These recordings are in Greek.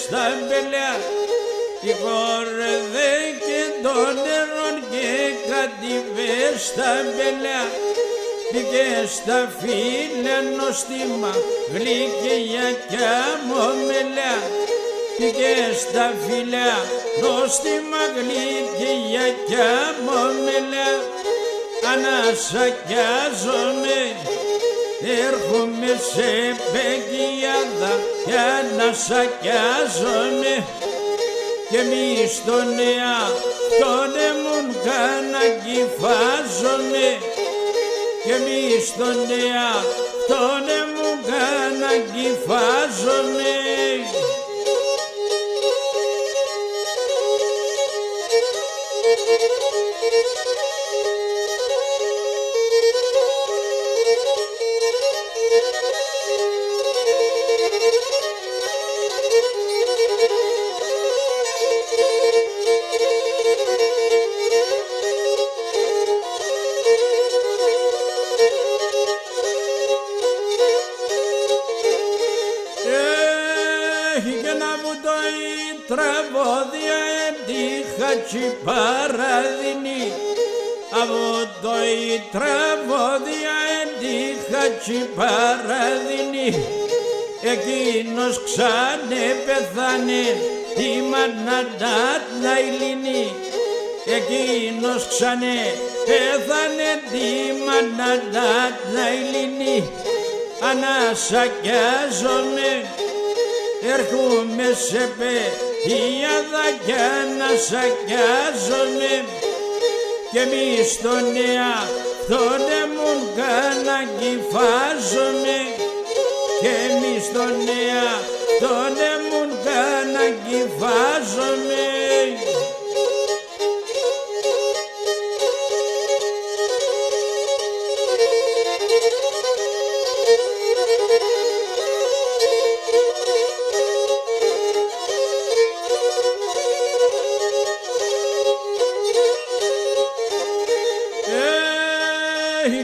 στα μπελιά, η χορδέ και των νερών και κατηβές στα μπελιά. Πήγε στα φύλλα νοστίμα, γλυκιά κι αμομελιά. Πήγε στα φύλλα νοστίμα, γλυκιά κι αμομελιά. Ανασακιάζομαι, έρχομαι σε πεγιάδα κι ανασακιάζομαι. Και μη στον εαυτόνε μου καναγκυφάζομαι. Και μη στον εαυτόνε μου καναγκυφάζομαι. Και να μου το η τραγωδία έτυχα τσι παραδεινή. Από το η τραγωδία έτυχα τσι παραδεινή. Εκείνος ξάνε πεθάνε τη μανατά να ηλινή. Εκείνος ξάνε πεθάνε τη μανατά να ηλινή. Ανασακιάζομαι, έρχομαι σε πεγιάδα κι ανασακιάζομαι. Και μη στον εαυτόνε μου καναγκυφάζομαι. Και μη στον εαυτόνε μου καναγκυφάζομαι.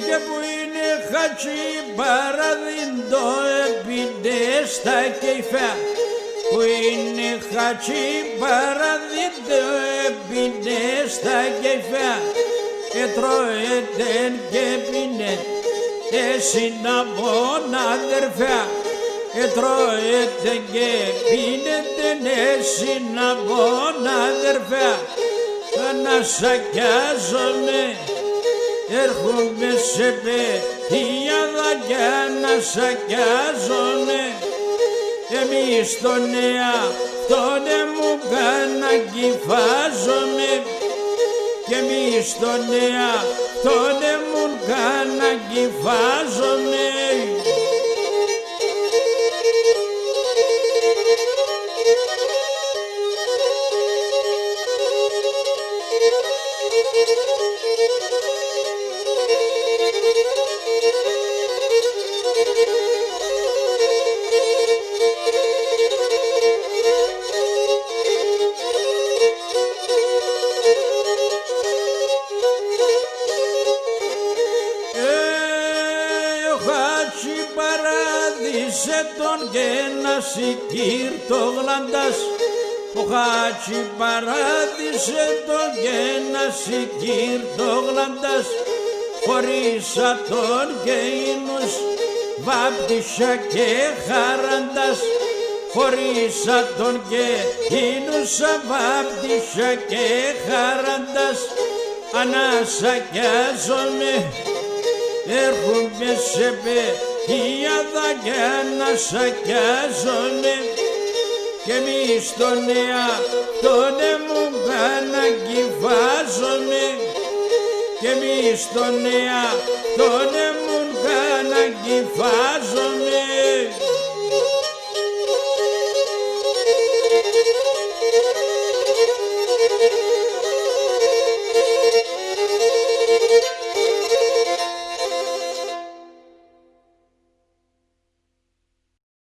Και που είναι χατσι παραδείντο επίντε στα κεφιά. Που είναι χατσι παραδείντο επίντε στα κεφιά. Ετρώετε και πίνετε συναμών αδερφιά. Ετρώετε και πίνετε συναμών αδερφιά. Ανασακιάζομαι, έρχομαι σε πεγιάδα κι ανασακιάζομαι. Εμείς τον εαυτόνε μου καναγκυφάζομαι. Και εμείς τον εαυτόνε μου καναγκυφάζομαι. Παράδεισε τον και να σηκύρ το γλαντάς. Ο χάτσι παράδεισε τον και να σηκύρ το γλαντάς. Χωρίσα τον και ίνους βάπτισα και χαραντάς. Χωρίσα τον και ίνους βάπτισα και χαραντάς. Ανασακιάζομαι, έρχομαι σε πεγιάδα κι ανασακιάζομαι. Και μη στον εαυτόνε μου καναγκυφάζομαι. Και μη στον εαυτόνε μου καναγκυφάζομαι.